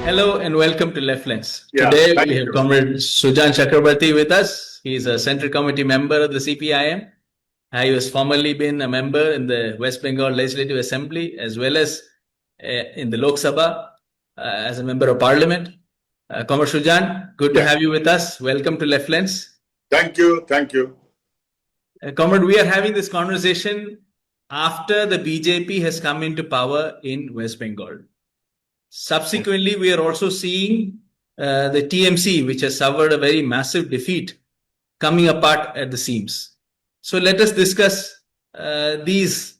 Hello and welcome to Left Lens. Yeah, Today thank we have you. Comrade Sujan Chakraborty with us. He is a Central Committee member of the CPIM. He has formerly been a member in the West Bengal Legislative Assembly as well as in the Lok Sabha as a member of Parliament. Comrade Sujan, good to have you with us. Welcome to Left Lens. Thank you. Thank you. Comrade, we are having this conversation after the BJP has come into power in West Bengal. Subsequently, we are also seeing the TMC, which has suffered a very massive defeat, coming apart at the seams. So let us discuss these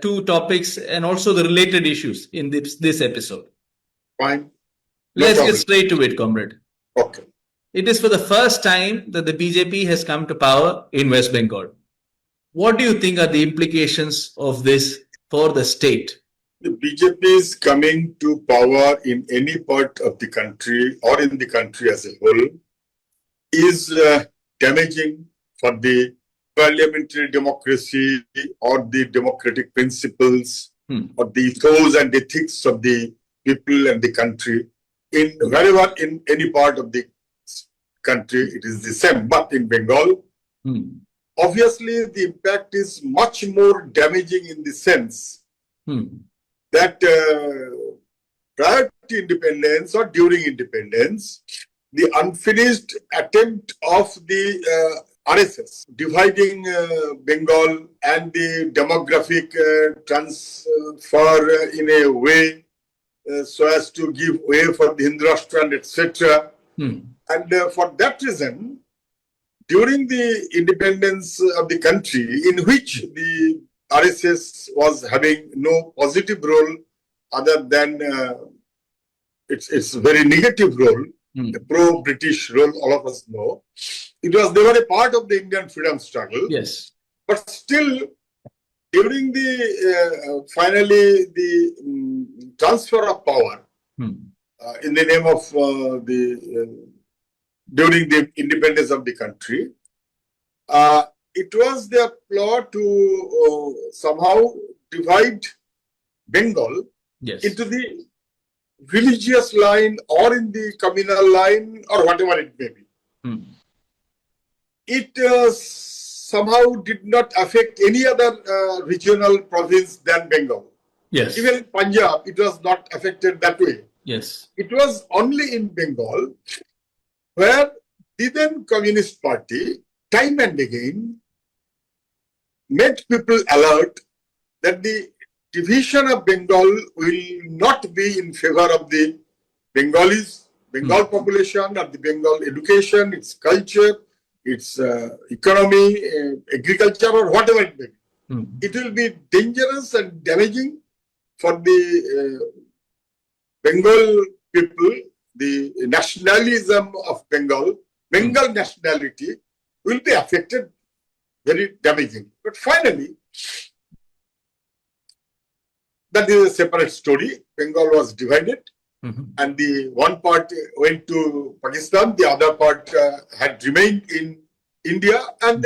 two topics and also the related issues in this episode. Fine. Let's get straight to it, comrade. Okay. It is for the first time that the BJP has come to power in West Bengal. What do you think are the implications of this for the state? The BJP is coming to power in any part of the country or in the country as a whole is damaging for the parliamentary democracy or the democratic principles or the ethos and ethics of the people and the country. Wherever in any part of the country, it is the same. But in Bengal, obviously the impact is much more damaging in the sense that prior to independence or during independence, the unfinished attempt of the RSS dividing Bengal and the demographic transfer in a way so as to give way for the Hindu etc. And for that reason, during the independence of the country, in which the RSS was having no positive role other than its very negative role, the pro-British role, all of us know. They were a part of the Indian freedom struggle. Yes. But still, during the finally the transfer of power in the name of during the independence of the country, it was their plot to somehow divide Bengal into the religious line or in the communal line or whatever it may be. It somehow did not affect any other regional province than Bengal. Yes. Even Punjab, it was not affected that way. Yes. It was only in Bengal where the then Communist Party time and again made people alert that the division of Bengal will not be in favor of the Bengalis, Bengal population, or the Bengal education, its culture, its economy, agriculture, or whatever it may be. It will be dangerous and damaging for the Bengal people. The nationalism of Bengal nationality will be affected very damaging. But finally, that is a separate story. Bengal was divided and the one part went to Pakistan, the other part had remained in India. And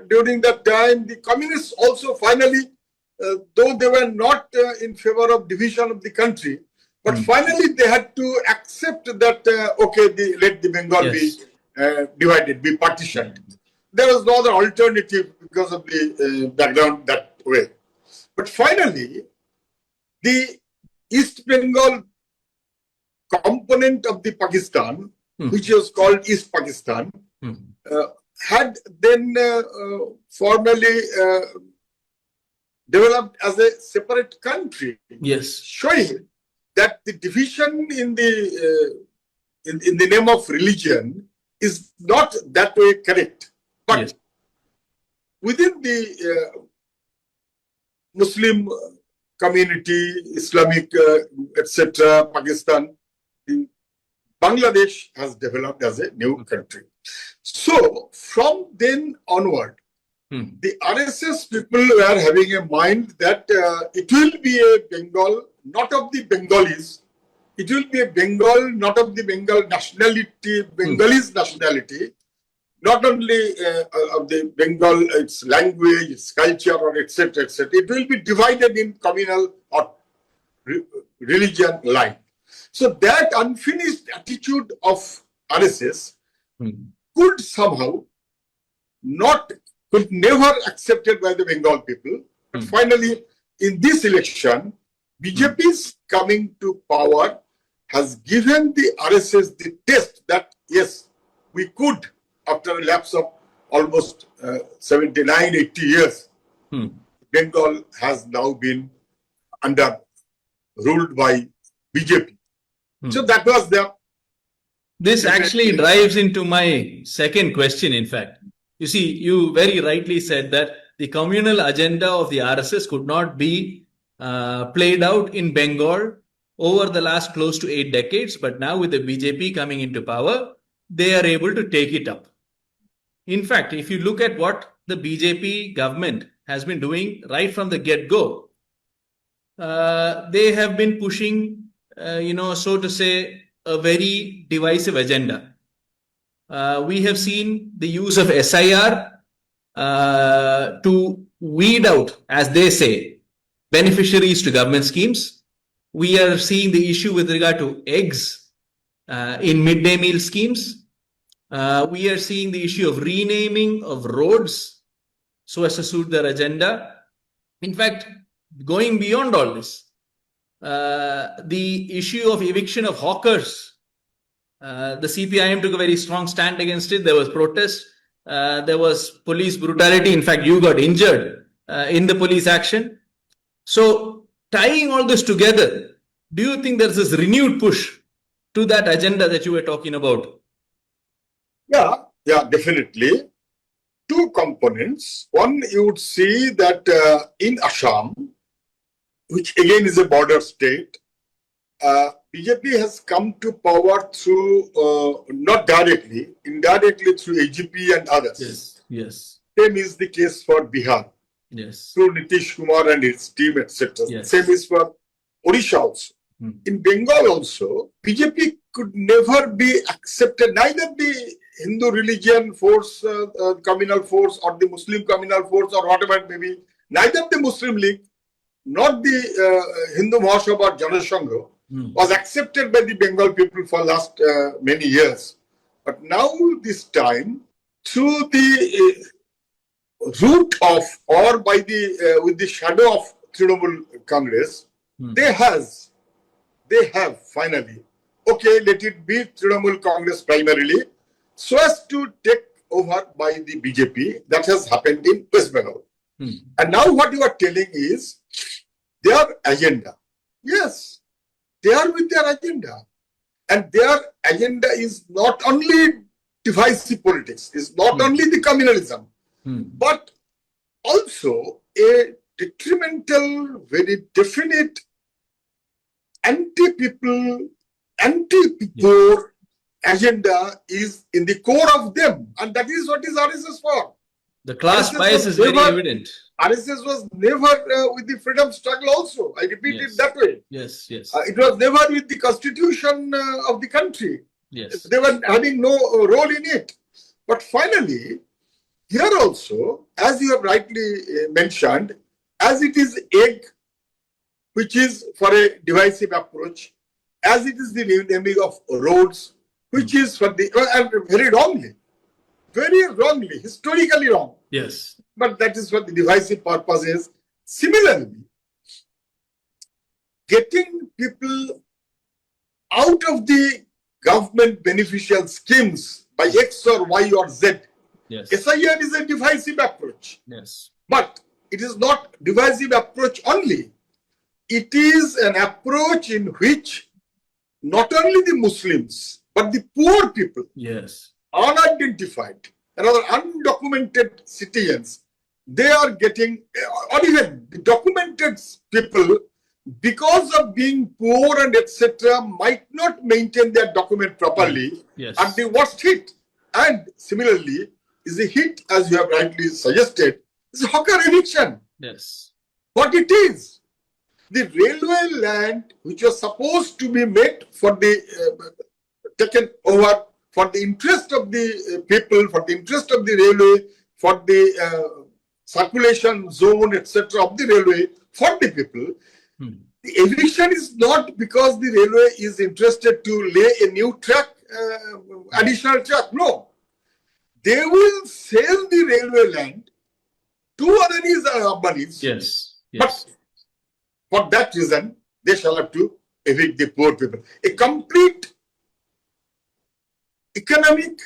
during that time, the communists also finally, though they were not in favor of division of the country, but finally they had to accept that, okay, let the Bengal be divided, be partitioned. There was no other alternative because of the background that way. But finally, the East Bengal component of the Pakistan, which was called East Pakistan, had then formally developed as a separate country. Yes. Showing that the division in the name of religion is not that way correct. But within the Muslim community, Islamic, etc., Pakistan, Bangladesh has developed as a new country. So, from then onward, the RSS people were having a mind that it will be a Bengal, not of the Bengalis. It will be a Bengal, not of the Bengal nationality, Bengalis nationality, not only of the Bengal, its language, its culture, or etc., etc. It will be divided in communal or religion line. So that unfinished attitude of RSS could somehow could never accepted by the Bengal people. But finally, in this election, BJP's coming to power has given the RSS the test that yes, we could, after a lapse of almost 79, 80 years, Bengal has now been ruled by BJP. So that was the... This actually drives into my second question, in fact. You see, you very rightly said that the communal agenda of the RSS could not be played out in Bengal over the last close to 8 decades, but now with the BJP coming into power, they are able to take it up. In fact, if you look at what the BJP government has been doing right from the get-go, they have been pushing, so to say, a very divisive agenda. We have seen the use of SIR to weed out, as they say, beneficiaries to government schemes. We are seeing the issue with regard to eggs in midday meal schemes. We are seeing the issue of renaming of roads so as to suit their agenda. In fact, going beyond all this, the issue of eviction of hawkers, the CPIM took a very strong stand against it. There was protest. There was police brutality. In fact, you got injured in the police action. So, tying all this together, do you think there's this renewed push to that agenda that you were talking about? Yeah, definitely. Two components. One, you would see that in Assam, which again is a border state, BJP has come to power through, not directly, indirectly through AGP and others. Yes. Same is the case for Bihar. Yes. Through Nitish Kumar and his team, etc. Yes. Same is for Odisha also. In Bengal also, BJP could never be accepted, neither the Hindu religion force, communal force, or the Muslim communal force, or whatever it may be, neither the Muslim League, not the Hindu Mahasabha Janasangha was accepted by the Bengal people for last many years. But now this time, through the root of, or by the with the shadow of Trinamool Congress, they have finally, okay, let it be Trinamool Congress primarily, so as to take over by the BJP. That has happened in West Bengal. And now what you are telling is their agenda. Yes, they are with their agenda. And their agenda is not only divisive politics, is not only the communalism, but also a detrimental, very definite anti-people, anti-poor agenda is in the core of them. And that is what is RSS for. The class bias is very evident. RSS was never with the freedom struggle also. I repeat it that way. Yes. It was never with the constitution of the country. Yes. They were having no role in it. But finally, here also, as you have rightly mentioned, as it is egg, which is for a divisive approach, as it is the naming of roads, which is for the, and very wrongly, historically wrong. Yes. But that is for the divisive purposes. Similarly, getting people out of the government beneficial schemes by X or Y or Z. Yes. SIR is a divisive approach. Yes. But it is not divisive approach only. It is an approach in which not only the Muslims, but the poor people, yes, unidentified, and other undocumented citizens, they are getting, or even the documented people, because of being poor and etc., might not maintain their document properly, yes, and the worst hit. And similarly, is a hit, as you have rightly suggested, is hawker eviction. yes, What it is, the railway land which was supposed to be made for the taken over for the interest of the people, for the interest of the railway, for the circulation zone, etc. of the railway, for the people, The eviction is not because the railway is interested to lay a new track, additional track. No. They will sell the railway land to Adanis and Ambanis. Yes. But for that reason, they shall have to evict the poor people. A complete economic,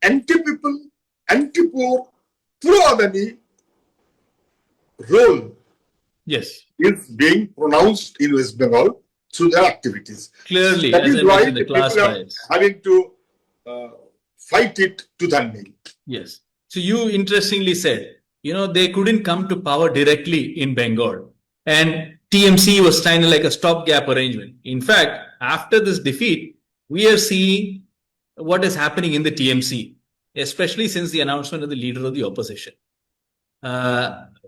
anti-people, anti-poor, pro-Adani role Yes. is being pronounced in West Bengal through their activities. Clearly, That as is I why mentioned, the the class people are bias. having to fight it to the nail. Yes. So you interestingly said, they couldn't come to power directly in Bengal. And TMC was kind of like a stopgap arrangement. In fact, after this defeat, we are seeing what is happening in the TMC, especially since the announcement of the leader of the opposition.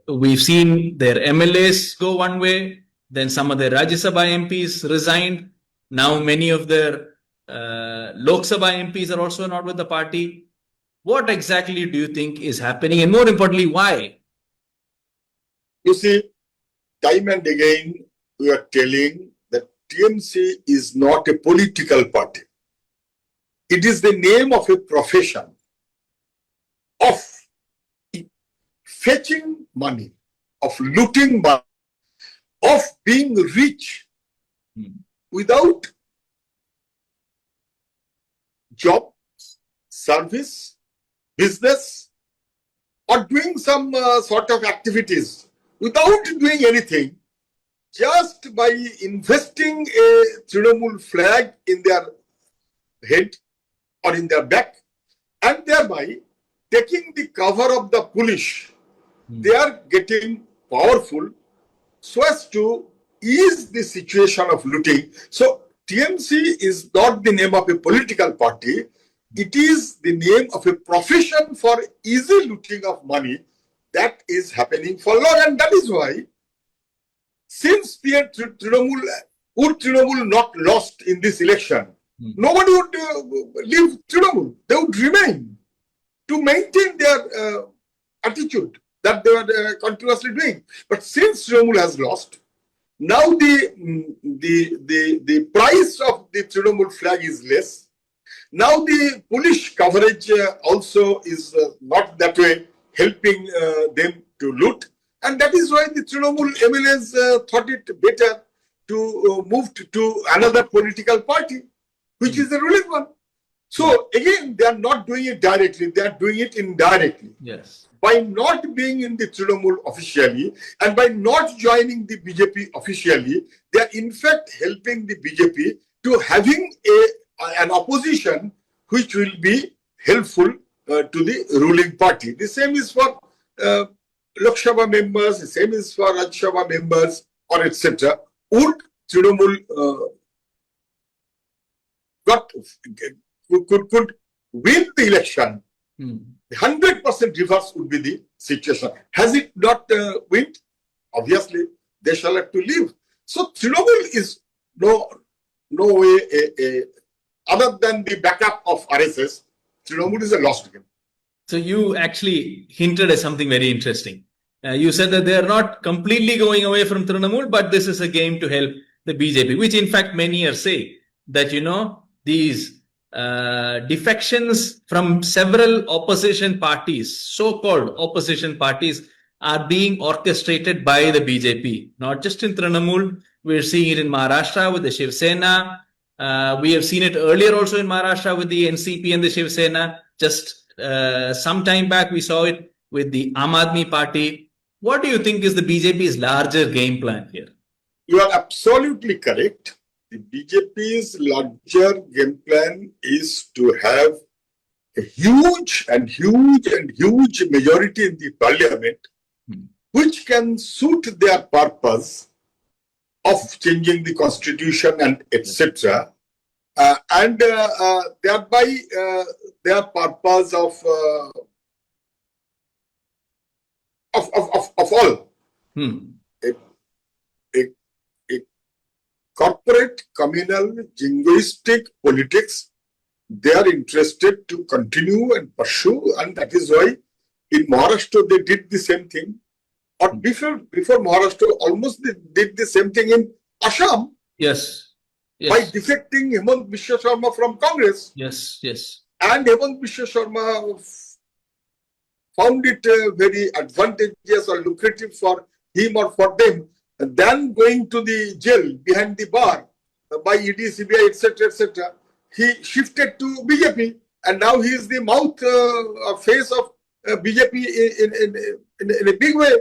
We've seen their MLAs go one way, then some of their Rajya Sabha MPs resigned. Now many of their Lok Sabha MPs are also not with the party. What exactly do you think is happening? And more importantly, why? You see, time and again, we are telling that TMC is not a political party. It is the name of a profession of fetching money, of looting money, of being rich without job, service, business, or doing some sort of activities without doing anything, just by investing a Trinamool flag in their head or in their back, and thereby taking the cover of the police. They are getting powerful so as to ease the situation of looting. So TMC is not the name of a political party. It is the name of a profession for easy looting of money that is happening for long. And that is why, since the Trinamool not lost in this election, nobody would leave Trinamool. They would remain to maintain their attitude that they were continuously doing. But since Trinamool has lost, now the price of the Trinamool flag is less. Now the police coverage also is not that way helping them to loot. And that is why the Trinamool MLAs thought it better to move to another political party, which is the ruling one. So again, they are not doing it directly, they are doing it indirectly. Yes. By not being in the Trinamool officially and by not joining the BJP officially, they are in fact helping the BJP to having an opposition which will be helpful to the ruling party. The same is for Lok Sabha members, the same is for Rajya Sabha members, or etc. Would Trinamool could win the election, 100% reverse would be the situation. Has it not win? Obviously, they shall have to leave. So Trinamool is no way other than the backup of RSS. Trinamool is a lost game. So you actually hinted at something very interesting. You said that they are not completely going away from Trinamool, but this is a game to help the BJP, which in fact many are saying that, these defections from several opposition parties, so-called opposition parties, are being orchestrated by the BJP. Not just in Trinamool, we're seeing it in Maharashtra with the Shiv Sena. We have seen it earlier also in Maharashtra with the NCP and the Shiv Sena. Just some time back, we saw it with the Aam Aadmi Party. What do you think is the BJP's larger game plan here? You are absolutely correct. The BJP's larger game plan is to have a huge majority in the parliament, which can suit their purpose of changing the constitution and etc. And thereby their purpose of all. Corporate, communal, jingoistic politics, they are interested to continue and pursue, and that is why in Maharashtra they did the same thing. Or before Maharashtra, almost they did the same thing in Assam Yes. by Yes. defecting Hemant Biswa Sharma from Congress. Yes. Yes. And Hemant Biswa Sharma found it very advantageous or lucrative for him or for them than going to the jail behind the bar by ED, CBI, etc., etc. He shifted to BJP, and now he is the mouth or face of BJP in a big way.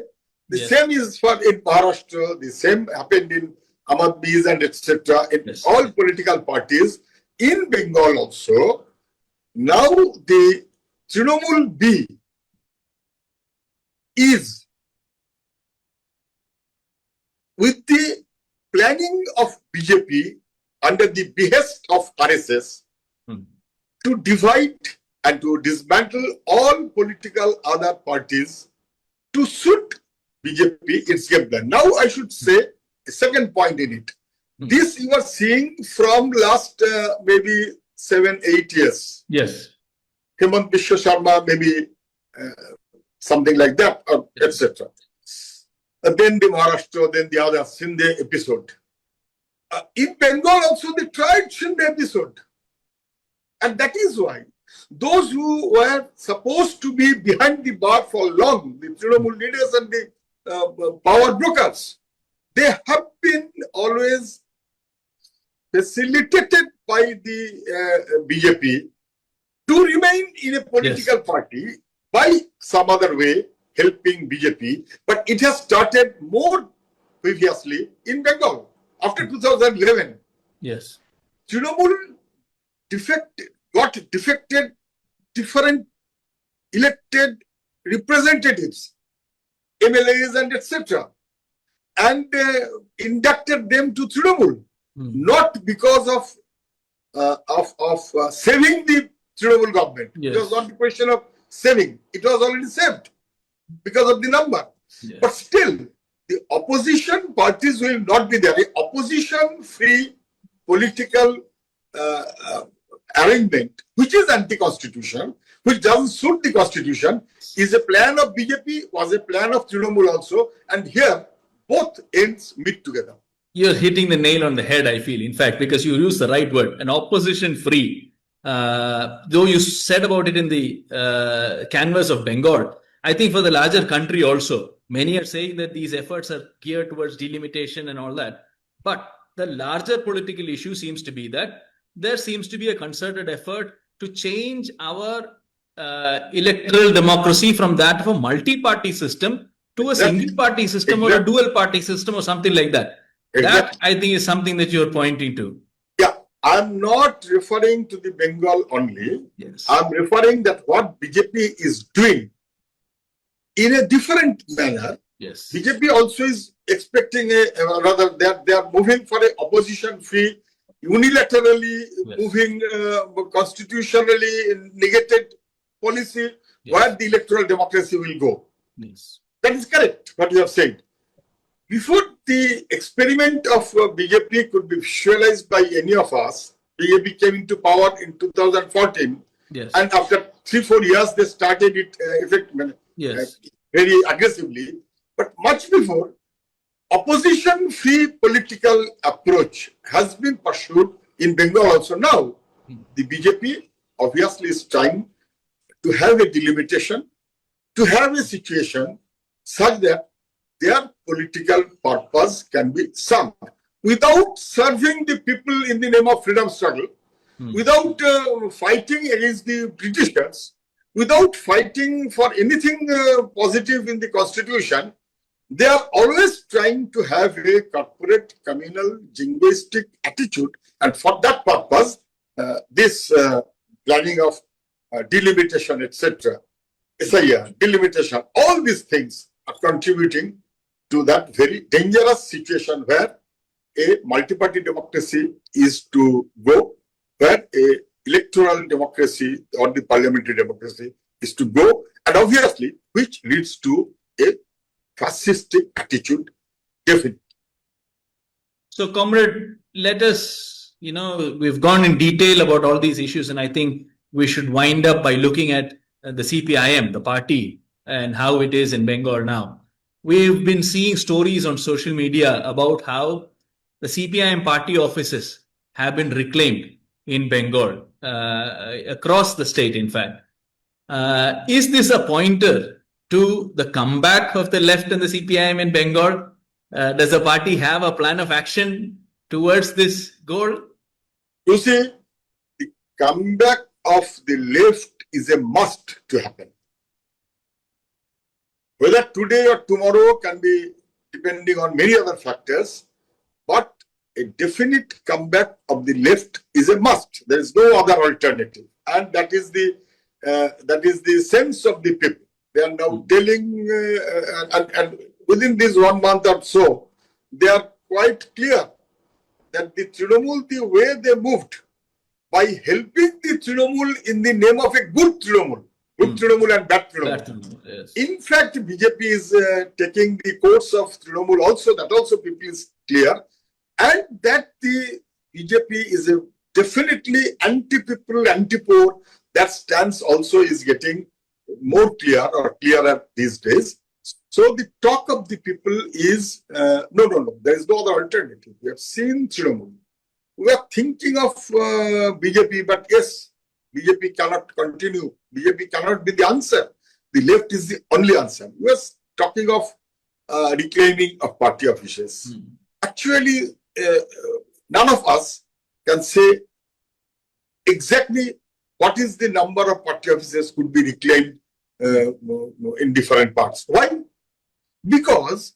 The Yes. same is for in Maharashtra. The same happened in Ahmadabad and etc. In Yes. all political parties. In Bengal also, now the Trinamool B is with the planning of BJP under the behest of RSS to divide and to dismantle all political other parties to suit BJP its game plan. Now I should say a second point in it. This you are seeing from last maybe 7-8 years. Yes. Hemant Biswa Sharma, maybe something like that, etc. Then the Maharashtra, then the other Sindhe episode. In Bengal also they tried Sindhe episode. And that is why those who were supposed to be behind the bar for long, the Trinamool leaders and the power brokers, they have been always facilitated by the BJP to remain in a political party by some other way, helping BJP. But it has started more previously in Bengal after 2011. Yes. Trinamool got defected different elected representatives, MLAs and etc. and inducted them to Trinamool, not because of saving the Trinamool government. Yes. It was not the question of saving. It was already saved because of the number. Yes. But still, the opposition parties will not be there. The opposition-free political arrangement, which is anti-constitutional, which doesn't suit the constitution, is a plan of BJP, was a plan of Trinamool also, and here both ends meet together. You're hitting the nail on the head, I feel, in fact, because you use the right word, an opposition-free. Though you said about it in the canvas of Bengal, I think for the larger country also, many are saying that these efforts are geared towards delimitation and all that. But the larger political issue seems to be that there seems to be a concerted effort to change our electoral democracy from that of a multi-party system to a single-party system or a dual-party system or something like that. That, I think, is something that you're pointing to. Yeah, I'm not referring to the Bengal only. Yes. I'm referring that what BJP is doing in a different manner. Yes. BJP also is expecting they are moving for a opposition-free, unilaterally moving constitutionally negated policy where the electoral democracy will go. Yes. That is correct, what you have said. Before the experiment of BJP could be visualized by any of us, BJP came into power in 2014. Yes. And after 3-4 years, they started it very aggressively. But much before, opposition-free political approach has been pursued in Bengal also. Now, the BJP obviously is trying to have a delimitation, to have a situation such that their political purpose can be served without serving the people in the name of freedom struggle, without fighting against the Britishers, without fighting for anything positive in the constitution. They are always trying to have a corporate, communal, jingoistic attitude, and for that purpose, this planning of delimitation, etc., SIR, delimitation, all these things are contributing to that very dangerous situation where a multi-party democracy is to go, where a electoral democracy or the parliamentary democracy is to go, and obviously which leads to a fascistic attitude, definitely. So, comrade, let us, we've gone in detail about all these issues, and I think we should wind up by looking at the CPIM, the party, and how it is in Bengal now. we've been seeing stories on social media about how the CPIM party offices have been reclaimed in Bengal, across the state, in fact. Is this a pointer to the comeback of the left and the CPIM in Bengal? Does the party have a plan of action towards this goal? You see, the comeback of the left is a must to happen. Whether today or tomorrow can be depending on many other factors, but a definite comeback of the left is a must. There is no other alternative, and that is the sense of the people. They are now telling, and within this 1 month or so, they are quite clear that the Trinamool, the way they moved, by helping the Trinamool in the name of a good Trinamool, Trinamool and bad Trinamool. Yes. In fact, BJP is taking the course of Trinamool also, that also people is clear, and that the BJP is a definitely anti-people, anti-poor. That stance also is getting more clear or clearer these days. So the talk of the people is, no, there is no other alternative. We have seen Trinamool. We are thinking of BJP, but yes, BJP cannot continue. BJP cannot be the answer. The left is the only answer. We are talking of reclaiming of party offices. Actually, none of us can say exactly what is the number of party offices could be reclaimed in different parts. Why? Because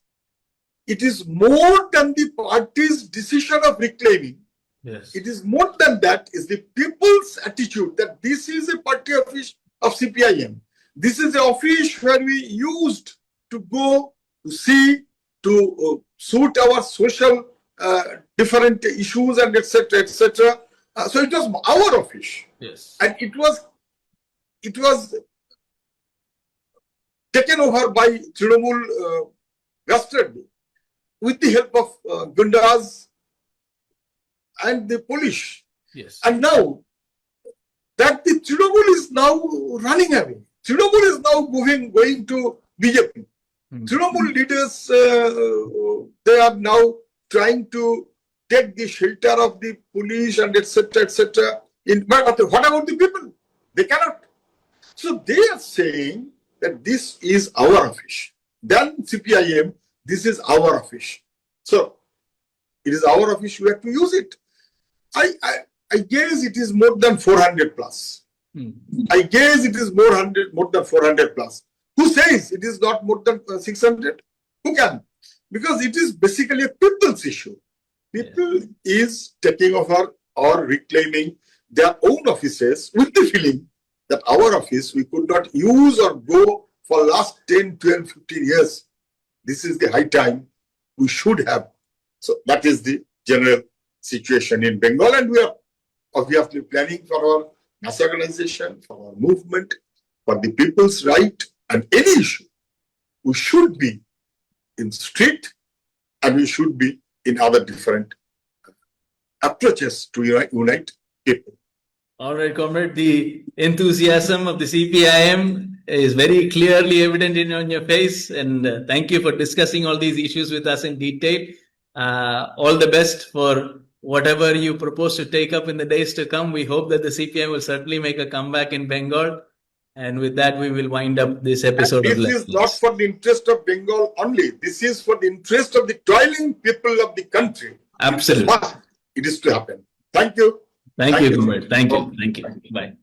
it is more than the party's decision of reclaiming. Yes. It is more than that, is the people's attitude that this is a party office of CPIM. This is the office where we used to go to see, to suit our social different issues and etc. etc. So it was our office. Yes. And it was taken over by Trinamool yesterday with the help of Gundas and the police. Yes. And now that the Trinamool is now running away. Trinamool is now going to BJP. Trinamool leaders, they are now trying to take the shelter of the police and etc. etc. But what about the people? They cannot. So they are saying that this is our office. Then CPIM, this is our office. So it is our office, we have to use it. I guess it is more than 400 plus. I guess it is more than 400 plus. Who says it is not more than 600? Who can? Because it is basically a people's issue. People is taking over or reclaiming their own offices with the feeling that our office we could not use or go for last 10, 12, 15 years. This is the high time we should have. So that is the general situation in Bengal, and we are obviously planning for our mass organization, for our movement, for the people's right, and any issue. We should be in street, and we should be in other different approaches to unite people. All right, comrade, the enthusiasm of the CPIM is very clearly evident on your face, and thank you for discussing all these issues with us in detail. All the best for whatever you propose to take up in the days to come. We hope that the CPIM will certainly make a comeback in Bengal. And with that, we will wind up this episode of This is not for the interest of Bengal only. This is for the interest of the toiling people of the country. Absolutely. It is to happen. Thank you. Thank you, comrade. Thank you. Bye.